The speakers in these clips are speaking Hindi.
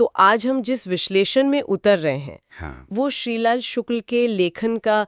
तो आज हम जिस विश्लेषण में उतर रहे हैं हाँ, वो श्रीलाल शुक्ल के लेखन का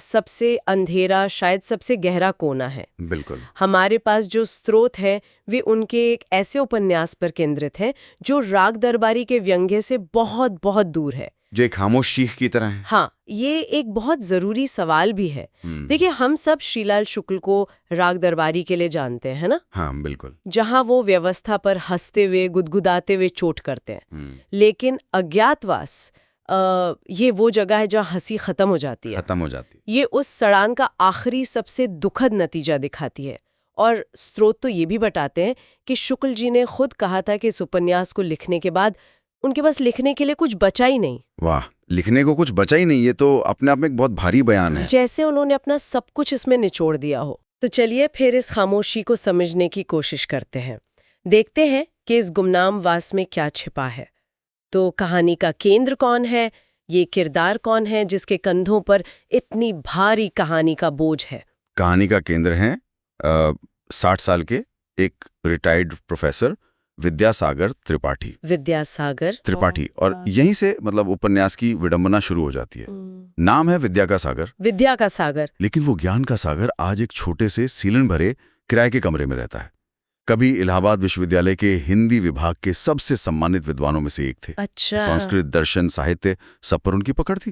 सबसे अंधेरा, शायद सबसे गहरा कोना है। बिल्कुल। हमारे पास जो स्रोत हैं वे उनके एक ऐसे उपन्यास पर केंद्रित हैं जो राग दरबारी के व्यंग्य से बहुत बहुत दूर है। जो एक खामोश शीख की तरह है। हाँ, ये एक बहुत जरूरी सवाल भी है। हम्म। देखिए, हम सब श्रीलाल शुक्ल को राग दरबारी के लिए जानते हैं ना, हाँ, बिल्कुल। जहाँ वो व्यवस्था पर हंसते हुए, गुदगुदाते हुए चोट करते हैं। लेकिन अज्ञातवास ये वो जगह है जहाँ हंसी खत्म हो जाती है। खत्म हो जाती। ये उस सड़ांग का आखिरी सबसे दुखद नतीजा दिखाती है। और स्रोत तो ये भी बताते हैं कि शुक्ल जी ने खुद कहा था कि इस उपन्यास को लिखने के बाद उनके पास लिखने के लिए कुछ बचा ही नहीं। वाह, लिखने को कुछ बचा ही नहीं, ये तो अपने आप में एक बहुत भारी बयान है। जैसे उन्होंने अपना सब कुछ इसमें निचोड़ दिया हो। तो चलिए फिर इस खामोशी को समझने की कोशिश करते हैं। देखते हैं कि इस गुमनाम वास में क्या छिपा है। तो कहानी का केंद्र कौन है, ये किरदार कौन है जिसके कंधों पर इतनी भारी कहानी का बोझ है। कहानी का केंद्र है 60 साल के एक रिटायर्ड प्रोफेसर विद्यासागर त्रिपाठी और यहीं से मतलब उपन्यास की विडंबना शुरू हो जाती है। नाम है विद्या का सागर, लेकिन वो ज्ञान का सागर आज एक छोटे से सीलन भरे किराए के कमरे में रहता है। कभी इलाहाबाद विश्वविद्यालय के हिंदी विभाग के सबसे सम्मानित विद्वानों में से एक थे। अच्छा। संस्कृत, दर्शन, साहित्य सब पर उनकी पकड़ थी।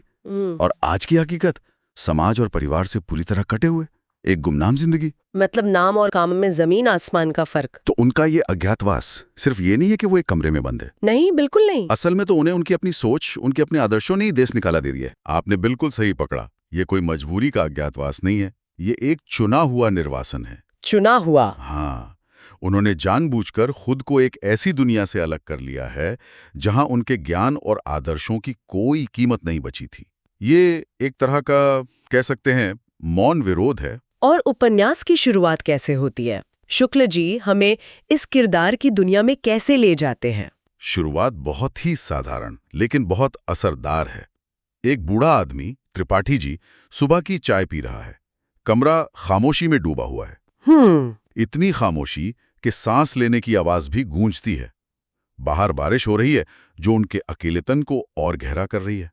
और आज की हकीकत, समाज और परिवार से पूरी तरह कटे हुए एक गुमनाम जिंदगी। मतलब नाम और काम में जमीन आसमान का फर्क। तो उनका ये अज्ञातवास सिर्फ ये नहीं है कि वो एक कमरे में बंद है। नहीं, बिल्कुल नहीं। असल में तो उन्हें उनकी अपनी सोच, उनके अपने आदर्शों ने ही देश निकाला दे दिया। आपने बिल्कुल सही पकड़ा, ये कोई मजबूरी का अज्ञातवास नहीं है, ये एक चुना हुआ निर्वासन है। चुना हुआ? हाँ, उन्होंने जानबूझकर खुद को एक ऐसी दुनिया से अलग कर लिया है जहां उनके ज्ञान और आदर्शों की कोई कीमत नहीं बची थी। ये एक तरह का कह सकते हैं मौन विरोध है। और उपन्यास की शुरुआत कैसे होती है? शुक्ल जी हमें इस किरदार की दुनिया में कैसे ले जाते हैं? शुरुआत बहुत ही साधारण लेकिन बहुत असरदार है। एक बूढ़ा आदमी, त्रिपाठी जी, सुबह की चाय पी रहा है। कमरा खामोशी में डूबा हुआ है। इतनी खामोशी कि सांस लेने की आवाज भी गूंजती है। बाहर बारिश हो रही है जो उनके अकेलेपन को और गहरा कर रही है।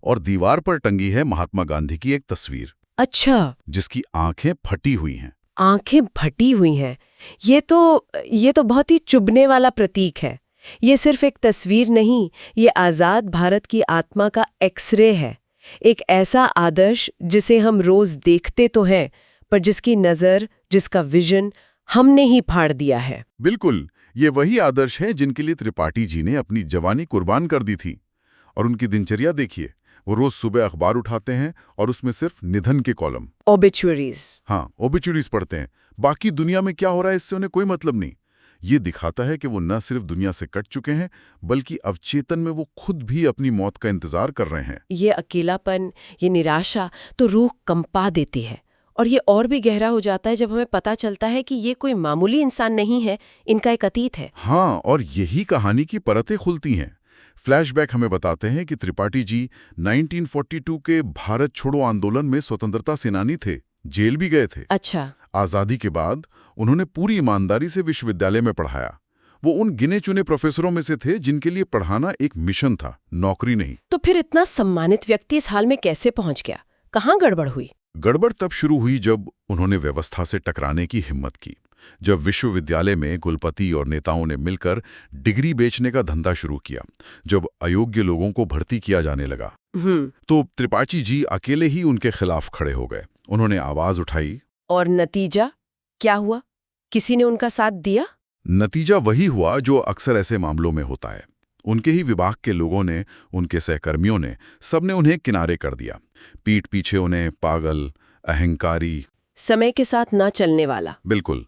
और दीवार पर टंगी है महात्मा गांधी की एक तस्वीर। अच्छा। जिसकी आंखें फटी हुई हैं। आंखें फटी हुई हैं। ये तो बहुत ही चुभने वाला प्रतीक है। ये सिर्फ एक तस्वीर नहीं, ये आजाद भारत की आत्मा का एक्सरे है। एक ऐसा आदर्श जिसे हम रोज देखते तो हैं, पर जिसकी नजर, जिसका विजन हमने ही फाड़ दिया है। बिल्कुल, ये वही आदर्श है जिनके लिए त्रिपाठी जी ने अपनी जवानी कुर्बान कर दी थी। और उनकी दिनचर्या देखिए, वो रोज सुबह अखबार उठाते हैं और उसमें सिर्फ निधन के कॉलम, ओबिचुअरीज। हाँ, ओबिचुअरीज पढ़ते हैं। बाकी दुनिया में क्या हो रहा है इससे उन्हें कोई मतलब नहीं। ये दिखाता है कि वो न सिर्फ दुनिया से कट चुके हैं, बल्कि अवचेतन में वो खुद भी अपनी मौत का इंतजार कर रहे हैं। ये अकेलापन, ये निराशा तो रूह कंपा देती है। और ये और भी गहरा हो जाता है जब हमें पता चलता है कि ये कोई मामूली इंसान नहीं है, इनका एक अतीत है। हाँ, और यही कहानी की परतें खुलती हैं। फ्लैशबैक हमें बताते हैं कि त्रिपाठी जी 1942 के भारत छोड़ो आंदोलन में स्वतंत्रता सेनानी थे, जेल भी गए थे। अच्छा। आजादी के बाद उन्होंने पूरी ईमानदारी से विश्वविद्यालय में पढ़ाया। वो उन गिने चुने प्रोफेसरों में से थे जिनके लिए पढ़ाना एक मिशन था, नौकरी नहीं। तो फिर इतना सम्मानित व्यक्ति इस हाल में कैसे पहुंच गया? कहाँ गड़बड़ हुई? गड़बड़ तब शुरू हुई जब उन्होंने व्यवस्था से टकराने की हिम्मत की। जब विश्वविद्यालय में कुलपति और नेताओं ने मिलकर डिग्री बेचने का धंधा शुरू किया, जब अयोग्य लोगों को भर्ती किया जाने लगा, तो त्रिपाठी जी अकेले ही उनके खिलाफ खड़े हो गए। उन्होंने आवाज उठाई। और नतीजा क्या हुआ? किसी ने उनका साथ दिया? नतीजा वही हुआ जो अक्सर ऐसे मामलों में होता है। उनके ही विभाग के लोगों ने, उनके सहकर्मियों ने, सबने उन्हें किनारे कर दिया। पीठ पीछे उन्हें पागल, अहंकारी, समय के साथ ना चलने वाला। बिल्कुल,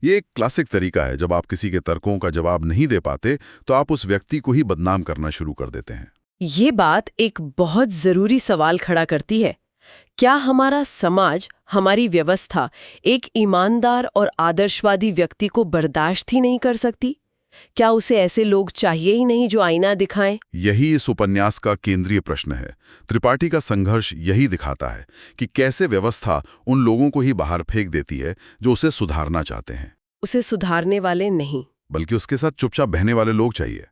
ये एक क्लासिक तरीका है। जब आप किसी के तर्कों का जवाब नहीं दे पाते तो आप उस व्यक्ति को ही बदनाम करना शुरू कर देते हैं। ये बात एक बहुत जरूरी सवाल खड़ा करती है। क्या हमारा समाज, हमारी व्यवस्था एक ईमानदार और आदर्शवादी व्यक्ति को बर्दाश्त ही नहीं कर सकती? क्या उसे ऐसे लोग चाहिए ही नहीं जो आईना दिखाएं? यही इस उपन्यास का केंद्रीय प्रश्न है। त्रिपाठी का संघर्ष यही दिखाता है कि कैसे व्यवस्था उन लोगों को ही बाहर फेंक देती है जो उसे सुधारना चाहते हैं। उसे सुधारने वाले नहीं, बल्कि उसके साथ चुपचाप बहने वाले लोग चाहिए।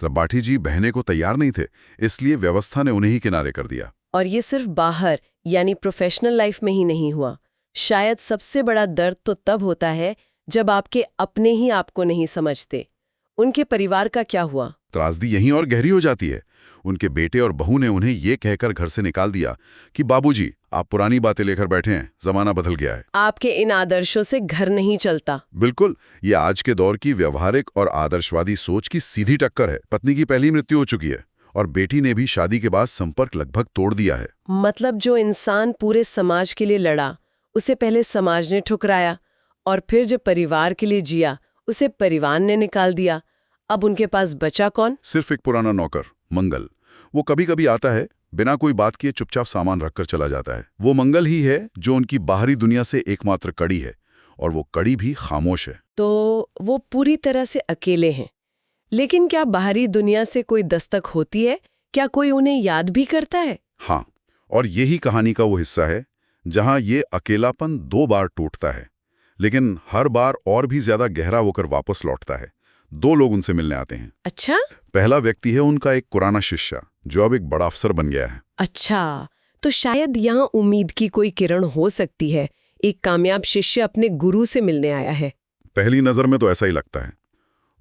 त्रिपाठी जी बहने को तैयार नहीं थे, इसलिए व्यवस्था ने उन्हें ही किनारे कर दिया। और ये सिर्फ बाहर यानी प्रोफेशनल लाइफ में ही नहीं हुआ। शायद सबसे बड़ा दर्द तो तब होता है जब आपके अपने ही आपको नहीं समझते। उनके परिवार का क्या हुआ? त्रासदी यहीं और गहरी हो जाती है। उनके बेटे और बहू ने उन्हें ये कहकर घर से निकाल दिया कि बाबूजी, आप पुरानी बातें लेकर बैठे हैं, जमाना बदल गया है। आपके इन आदर्शों से घर नहीं चलता। बिल्कुल, ये आज के दौर की व्यवहारिक और आदर्शवादी सोच की सीधी टक्कर है। पत्नी की पहली मृत्यु हो चुकी है और बेटी ने भी शादी के बाद संपर्क लगभग तोड़ दिया है। मतलब जो इंसान पूरे समाज के लिए लड़ा, उसे पहले समाज ने ठुकराया, और फिर जो परिवार के लिए जिया, उसे परिवार ने निकाल दिया। अब उनके पास बचा कौन? सिर्फ एक पुराना नौकर, मंगल। वो कभी कभी आता है, बिना कोई बात किए चुपचाप सामान रखकर चला जाता है। वो मंगल ही है जो उनकी बाहरी दुनिया से एकमात्र कड़ी है, और वो कड़ी भी खामोश है। तो वो पूरी तरह से अकेले हैं। लेकिन क्या बाहरी दुनिया से कोई दस्तक होती है? क्या कोई उन्हें याद भी करता है? हाँ, और यही कहानी का वो हिस्सा है जहां ये अकेलापन 2 बार टूटता है, लेकिन हर बार और भी ज्यादा गहरा होकर वापस लौटता है। 2 लोग उनसे मिलने आते हैं। अच्छा? पहला व्यक्ति है उनका एक पुराना शिष्य, जो अब एक बड़ा अफसर बन गया है। अच्छा, तो शायद यहाँ उम्मीद की कोई किरण हो सकती है। एक कामयाब शिष्य अपने गुरु से मिलने आया है। पहली नजर में तो ऐसा ही लगता है।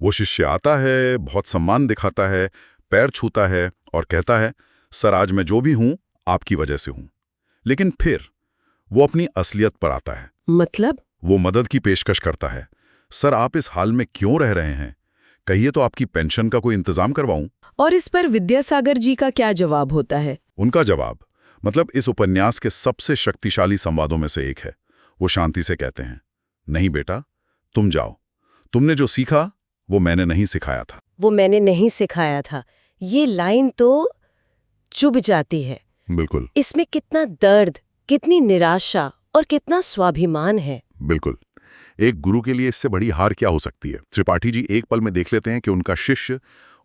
वो शिष्य आता है, बहुत सम्मान दिखाता है, पैर छूता है और कहता है, सर आज मैं जो भी हूं आपकी वजह से हूं। लेकिन फिर वो अपनी असलियत पर आता है। मतलब? वो मदद की पेशकश करता है। सर आप इस हाल में क्यों रह रहे हैं? कहिए तो आपकी पेंशन का कोई इंतजाम करवाऊं। और इस पर विद्यासागर जी का क्या जवाब होता है? उनका जवाब मतलब इस उपन्यास के सबसे शक्तिशाली संवादों में से एक है। वो शांति से कहते हैं, नहीं बेटा, तुम जाओ। तुमने जो सीखा वो मैंने नहीं सिखाया था। वो मैंने नहीं सिखाया था। ये लाइन तो चुभ जाती है। बिल्कुल इसमें कितना दर्द, कितनी निराशा और कितना स्वाभिमान है। बिल्कुल। एक गुरु के लिए इससे बड़ी हार क्या हो सकती है? त्रिपाठी जी एक पल में देख लेते हैं कि उनका शिष्य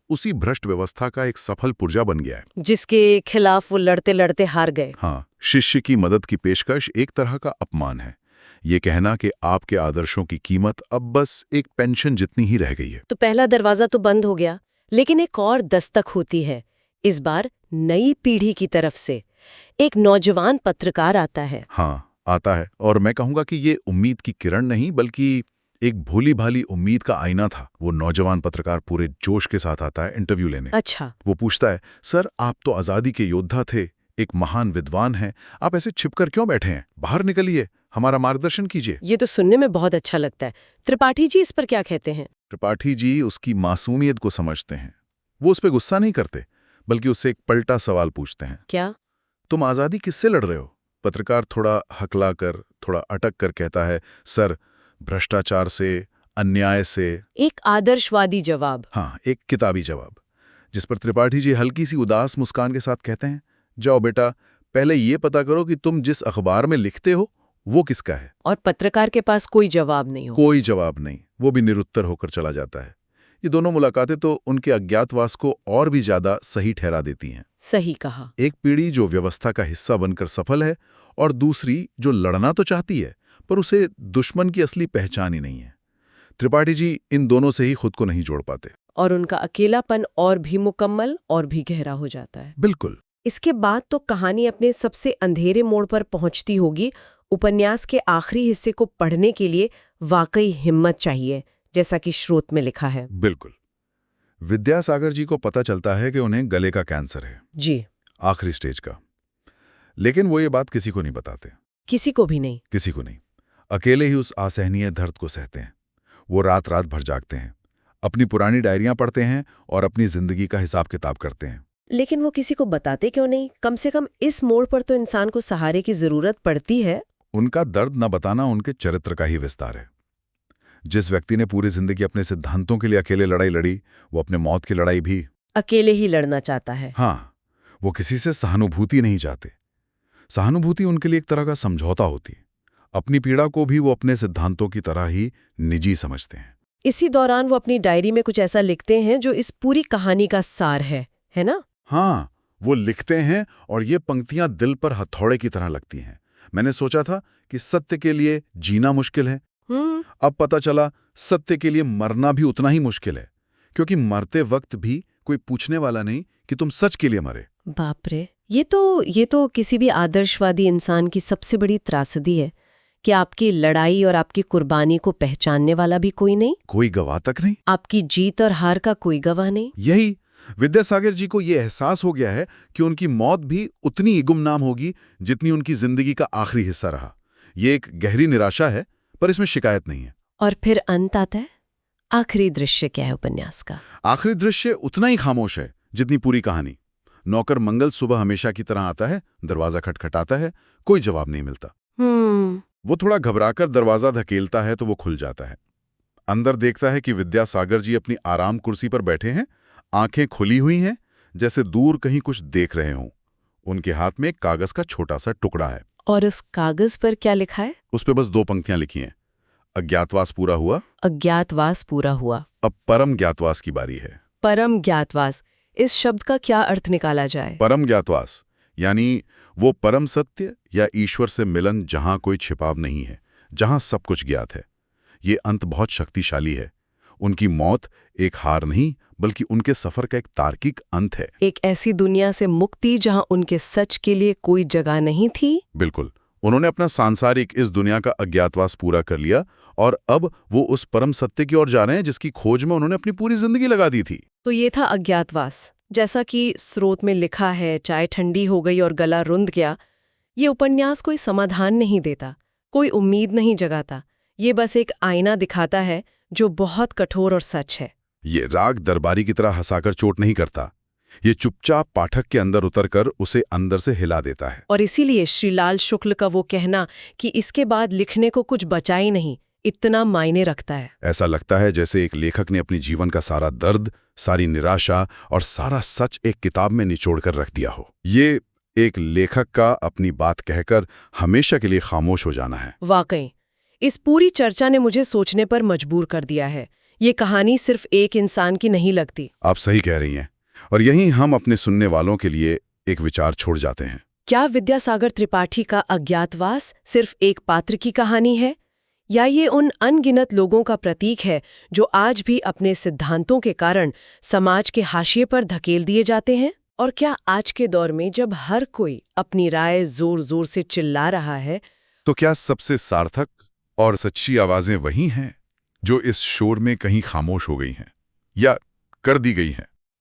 उसी भ्रष्ट व्यवस्था का एक सफल पुर्जा बन गया है, जिसके खिलाफ वो लड़ते लड़ते हार गए। हाँ, शिष्य की मदद की पेशकश एक तरह का अपमान है। ये कहना कि आपके आदर्शों की कीमत अब बस एक पेंशन जितनी ही रह गई है। तो पहला दरवाजा तो बंद हो गया, लेकिन एक और दस्तक होती है। इस बार नई पीढ़ी की तरफ से एक नौजवान पत्रकार आता है। हाँ, आता है, और मैं कहूंगा कि ये उम्मीद की किरण नहीं बल्कि एक भोली भाली उम्मीद का आईना था। वो नौजवान पत्रकार पूरे जोश के साथ आता है इंटरव्यू लेने। अच्छा। वो पूछता है, सर आप तो आजादी के योद्धा थे, एक महान विद्वान हैं, आप ऐसे छिपकर क्यों बैठे हैं? बाहर निकलिए, हमारा मार्गदर्शन कीजिए। ये तो सुनने में बहुत अच्छा लगता है। त्रिपाठी जी इस पर क्या कहते हैं? त्रिपाठी जी उसकी मासूमियत को समझते हैं। वो उस पर गुस्सा नहीं करते, बल्कि उससे एक पलटा सवाल पूछते हैं, क्या? तुम आजादी किससे लड़ रहे हो? पत्रकार थोड़ा हकला कर, थोड़ा अटक कर कहता है, सर भ्रष्टाचार से, अन्याय से। एक आदर्शवादी जवाब। हाँ, एक किताबी जवाब, जिस पर त्रिपाठी जी हल्की सी उदास मुस्कान के साथ कहते हैं, जाओ बेटा, पहले ये पता करो कि तुम जिस अखबार में लिखते हो वो किसका है। और पत्रकार के पास कोई जवाब नहीं हो। कोई जवाब नहीं, वो भी निरुत्तर होकर चला जाता है। ये दोनों मुलाकातें तो उनके अज्ञातवास को और भी ज्यादा सही ठहरा देती हैं। सही कहा। एक पीढ़ी जो व्यवस्था का हिस्सा बनकर सफल है, और दूसरी जो लड़ना तो चाहती है पर उसे दुश्मन की असली पहचान ही नहीं है। त्रिपाठी जी इन दोनों से ही खुद को नहीं जोड़ पाते। और उनका अकेलापन और भी मुकम्मल और भी गहरा हो जाता है। बिल्कुल। इसके बाद तो कहानी अपने सबसे अंधेरे मोड़ पर पहुंचती होगी। उपन्यास के आखिरी हिस्से को पढ़ने के लिए वाकई हिम्मत चाहिए, जैसा कि स्रोत में लिखा है। बिल्कुल। विद्यासागर जी को पता चलता है कि उन्हें गले का कैंसर है, जी। आखिरी स्टेज का। लेकिन वो ये बात किसी को नहीं बताते। किसी को भी नहीं। किसी को नहीं। अकेले ही उस असहनीय दर्द को सहते हैं। वो रात रात भर जागते हैं, अपनी पुरानी डायरियां पढ़ते हैं और अपनी जिंदगी का हिसाब किताब करते हैं। लेकिन वो किसी को बताते क्यों नहीं? कम से कम इस मोड़ पर तो इंसान को सहारे की जरूरत पड़ती है। उनका दर्द न बताना उनके चरित्र का ही विस्तार है। जिस व्यक्ति ने पूरी जिंदगी अपने सिद्धांतों के लिए अकेले लड़ाई लड़ी, वो अपने मौत की लड़ाई भी अकेले ही लड़ना चाहता है। हाँ, वो किसी से सहानुभूति नहीं चाहते। सहानुभूति उनके लिए एक तरह का समझौता होती है। अपनी पीड़ा को भी वो अपने सिद्धांतों की तरह ही निजी समझते हैं। इसी दौरान वो अपनी डायरी में कुछ ऐसा लिखते हैं जो इस पूरी कहानी का सार है ना? हाँ, वो लिखते हैं और ये पंक्तियां दिल पर हथौड़े की तरह लगती हैं। मैंने सोचा था कि सत्य के लिए जीना मुश्किल है, अब पता चला सत्य के लिए मरना भी उतना ही मुश्किल है, क्योंकि मरते वक्त भी कोई पूछने वाला नहीं कि तुम सच के लिए मरे। बाप रे, ये तो किसी भी आदर्शवादी इंसान की सबसे बड़ी त्रासदी है कि आपकी लड़ाई और आपकी कुर्बानी को पहचानने वाला भी कोई नहीं, कोई गवाह तक नहीं। आपकी जीत और हार का कोई गवाह नहीं। यही विद्यासागर जी को ये एहसास हो गया है कि उनकी मौत भी उतनी ही गुमनाम होगी जितनी उनकी जिंदगी का आखिरी हिस्सा रहा। ये एक गहरी निराशा है, पर इसमें शिकायत नहीं है। और फिर अंत आता है। आखिरी दृश्य क्या है उपन्यास का? आखिरी दृश्य उतना ही खामोश है जितनी पूरी कहानी। नौकर मंगल सुबह हमेशा की तरह आता है, दरवाजा खटखटाता है, कोई जवाब नहीं मिलता। वो थोड़ा घबराकर दरवाजा धकेलता है तो वो खुल जाता है। अंदर देखता है कि विद्यासागर जी अपनी आराम कुर्सी पर बैठे हैं, आंखें खुली हुई हैं, जैसे दूर कहीं कुछ देख रहे हों। उनके हाथ में एक कागज का छोटा सा टुकड़ा है। और उस कागज पर क्या लिखा है? उस पे बस 2 पंक्तियां लिखी हैं। अज्ञातवास पूरा हुआ, अज्ञातवास पूरा हुआ। अब परम ज्ञातवास की बारी है। परम ज्ञातवास, इस शब्द का क्या अर्थ निकाला जाए? परम ज्ञातवास यानी वो परम सत्य या ईश्वर से मिलन जहां कोई छिपाव नहीं है, जहां सब कुछ ज्ञात है। ये अंत बहुत शक्तिशाली है। उनकी मौत एक हार नहीं, बल्कि उनके सफर का एक तार्किक अंत है। एक ऐसी दुनिया से मुक्ति जहां उनके सच के लिए कोई जगह नहीं थी। बिल्कुल, उन्होंने अपना सांसारिक इस दुनिया का अज्ञातवास पूरा कर लिया और अब वो उस परम सत्य की ओर जा रहे हैं जिसकी खोज में उन्होंने अपनी पूरी जिंदगी लगा दी थी। तो ये था अज्ञातवास। जैसा कि स्रोत में लिखा है, चाय ठंडी हो गई और गला रुंध गया। ये उपन्यास कोई समाधान नहीं देता, कोई उम्मीद नहीं जगाता। ये बस एक आईना दिखाता है जो बहुत कठोर और सच है। ये राग दरबारी की तरह हंसाकर चोट नहीं करता। ये चुपचाप पाठक के अंदर उतरकर उसे अंदर से हिला देता है। और इसीलिए श्रीलाल शुक्ल का वो कहना कि इसके बाद लिखने को कुछ बचा ही नहीं, इतना मायने रखता है। ऐसा लगता है जैसे एक लेखक ने अपने जीवन का सारा दर्द, सारी निराशा और सारा सच एक किताब में निचोड़ कर रख दिया हो। ये एक लेखक का अपनी बात कहकर हमेशा के लिए खामोश हो जाना है। वाकई इस पूरी चर्चा ने मुझे सोचने पर मजबूर कर दिया है। ये कहानी सिर्फ एक इंसान की नहीं लगती। आप सही कह रही हैं। और यहीं हम अपने सुनने वालों के लिए एक विचार छोड़ जाते हैं। क्या विद्यासागर त्रिपाठी का अज्ञातवास सिर्फ एक पात्र की कहानी है, या ये उन अनगिनत लोगों का प्रतीक है जो आज भी अपने सिद्धांतों के कारण समाज के हाशिए पर धकेल दिए जाते हैं? और क्या आज के दौर में जब हर कोई अपनी राय जोर जोर से चिल्ला रहा है, तो क्या सबसे सार्थक और सच्ची आवाजें वही हैं जो इस शोर में कहीं खामोश हो गई हैं या कर दी गई हैं?